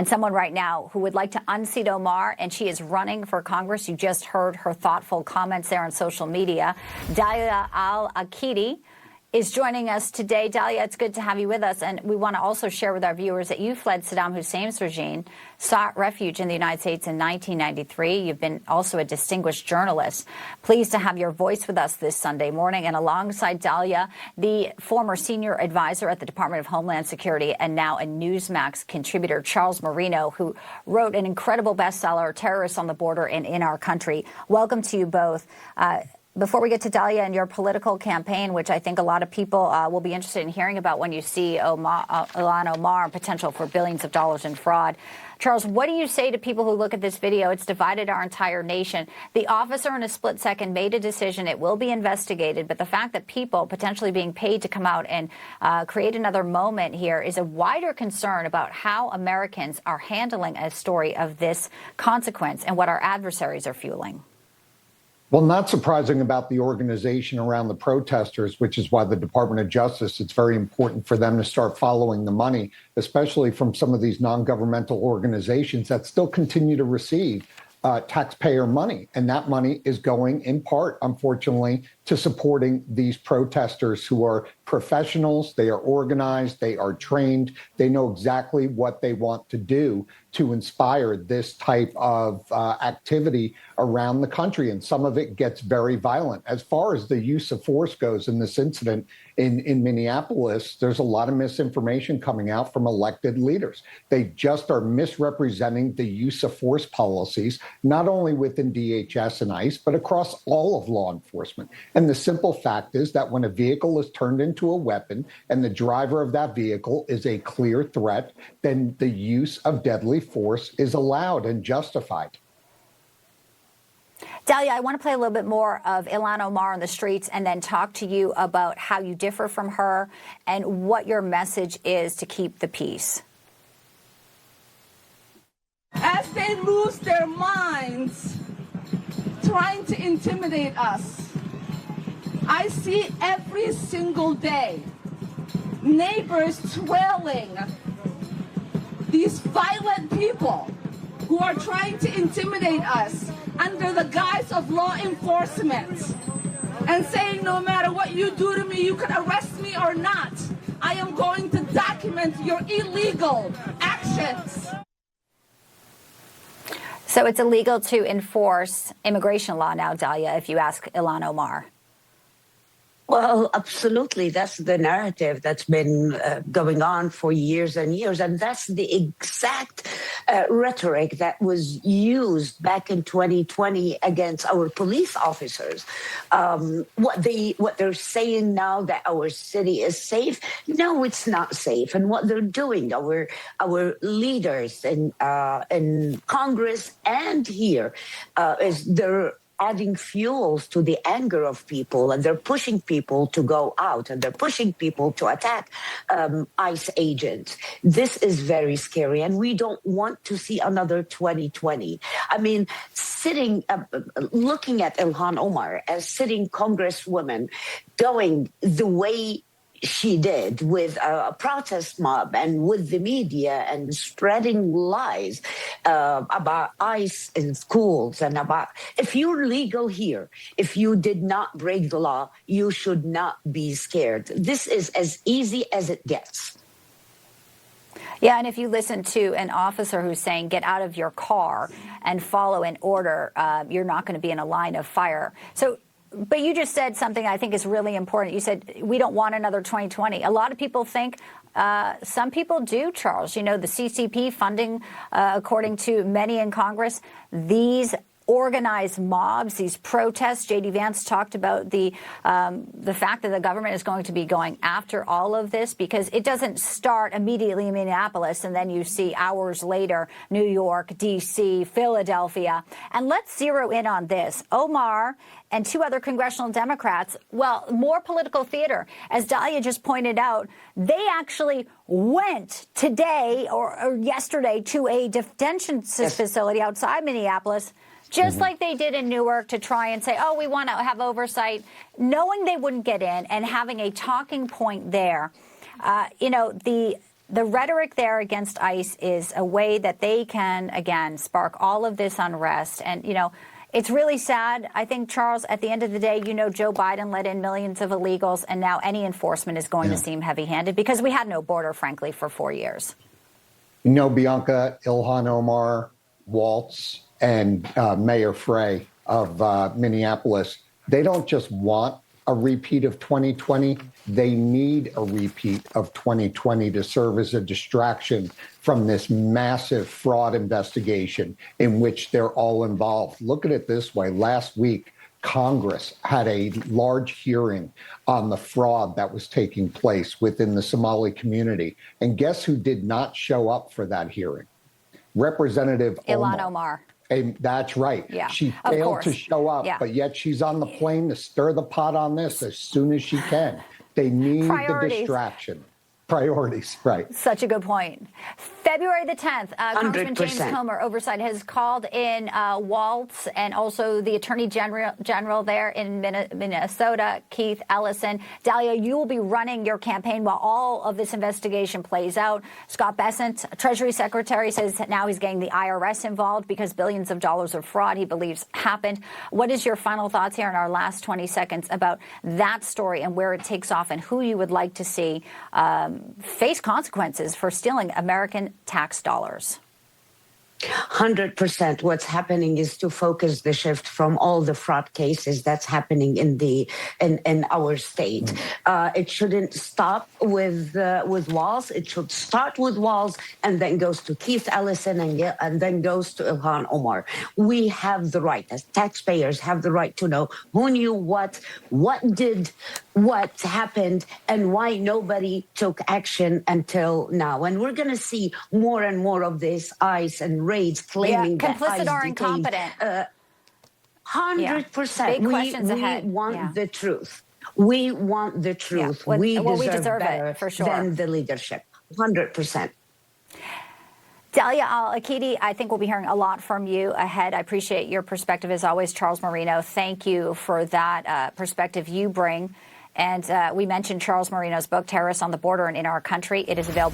and someone right now who would like to unseat Omar, and she is running for Congress. You just heard her thoughtful comments there on social media. Dalia Al-Akidi is joining us today. Dalia, it's good to have you with us. And we want to also share with our viewers that you fled Saddam Hussein's regime, sought refuge in the United States in 1993. You've been also a distinguished journalist. Pleased to have your voice with us this Sunday morning. And alongside Dalia, the former senior advisor at the Department of Homeland Security and now a Newsmax contributor, Charles Marino, who wrote an incredible bestseller, Terrorists on the Border and in Our Country. Welcome to you both. Before we get to Dalia and your political campaign, which I think a lot of people will be interested in hearing about when you see Ilhan Omar and potential for billions of dollars in fraud. Charles, what do you say to people who look at this video? It's divided our entire nation. The officer in a split second made a decision. It will be investigated. But the fact that people potentially being paid to come out and create another moment here is a wider concern about how Americans are handling a story of this consequence and what our adversaries are fueling. Well, not surprising about the organization around the protesters, which is why the Department of Justice, it's very important for them to start following the money, especially from some of these non-governmental organizations that still continue to receive taxpayer money. And that money is going in part, unfortunately, to supporting these protesters who are professionals. They are organized. They are trained. They know exactly what they want to do to inspire this type of activity around the country. And some of it gets very violent. As far as the use of force goes in this incident in Minneapolis, there's a lot of misinformation coming out from elected leaders. They just are misrepresenting the use of force policies, not only within DHS and ICE, but across all of law enforcement. And the simple fact is that when a vehicle is turned into a weapon and the driver of that vehicle is a clear threat, then the use of deadly force is allowed and justified. Dalia, I want to play a little bit more of Ilhan Omar on the streets and then talk to you about how you differ from her and what your message is to keep the peace. As they lose their minds trying to intimidate us, I see every single day neighbors twirling these violent people who are trying to intimidate us under the guise of law enforcement and saying no matter what you do to me, you can arrest me or not. I am going to document your illegal actions. So it's illegal to enforce immigration law now, Dalia, if you ask Ilhan Omar. Well, absolutely. That's the narrative that's been going on for years and years. And that's the exact rhetoric that was used back in 2020 against our police officers. What they're saying now that our city is safe, no, it's not safe. And what they're doing, our leaders in Congress and here, is they're adding fuels to the anger of people, and they're pushing people to go out, and they're pushing people to attack ICE agents. This is very scary, and we don't want to see another 2020. I mean, looking at Ilhan Omar as sitting congresswoman, going the way she did with a protest mob and with the media and spreading lies about ICE in schools and about if you're legal here, if you did not break the law, you should not be scared. This is as easy as it gets. Yeah, and if you listen to an officer who's saying, get out of your car and follow an order, you're not going to be in a line of fire. But you just said something I think is really important. You said we don't want another 2020. A lot of people think, some people do, Charles. You know, the CCP funding, according to many in Congress, these organized mobs, these protests. J.D. Vance talked about the fact that the government is going to be going after all of this because it doesn't start immediately in Minneapolis and then you see hours later New York, D.C., Philadelphia. And let's zero in on this. Omar and two other congressional Democrats, well, more political theater. As Dalia just pointed out, they actually went today or yesterday to a detention facility outside Minneapolis, just like they did in Newark, to try and say, oh, we want to have oversight, knowing they wouldn't get in and having a talking point there. You know, the the rhetoric there against ICE is a way that they can, again, spark all of this unrest. And, you know, it's really sad. I think, Charles, at the end of the day, you know, Joe Biden let in millions of illegals, and now any enforcement is going to seem heavy-handed because we had no border, frankly, for 4 years. You know, Bianca, Ilhan Omar, Waltz, and Mayor Frey of Minneapolis, they don't just want a repeat of 2020. They need a repeat of 2020 to serve as a distraction from this massive fraud investigation in which they're all involved. Look at it this way. Last week, Congress had a large hearing on the fraud that was taking place within the Somali community. And guess who did not show up for that hearing? Representative Ilhan Omar. And that's right. Yeah, she failed to show up, but yet she's on the plane to stir the pot on this as soon as she can. They need the distraction. Priorities, right. Such a good point. February the 10th, Congressman James Comer, Oversight, has called in Waltz and also the Attorney General there in Minnesota, Keith Ellison. Dahlia, you will be running your campaign while all of this investigation plays out. Scott Bessent, Treasury Secretary, says now he's getting the IRS involved because billions of dollars of fraud he believes happened. What is your final thoughts here in our last 20 seconds about that story and where it takes off and who you would like to see face consequences for stealing American tax dollars? 100%. What's happening is to focus the shift from all the fraud cases that's happening in our state. It shouldn't stop with Walz. It should start with Walz and then goes to Keith Ellison and then goes to Ilhan Omar. We have the right, as taxpayers, have the right to know who knew what did what happened, and why nobody took action until now. And we're going to see more and more of this ICE and raids claiming that complicit ICE or incompetent. 100%. Big questions ahead. We want the truth. We want the truth. We deserve better it, for sure, than the leadership. 100%. Dahlia Al-Akidi, I think we'll be hearing a lot from you ahead. I appreciate your perspective as always. Charles Marino, thank you for that perspective you bring. And we mentioned Charles Marino's book, Terrorists on the Border and in Our Country. It is available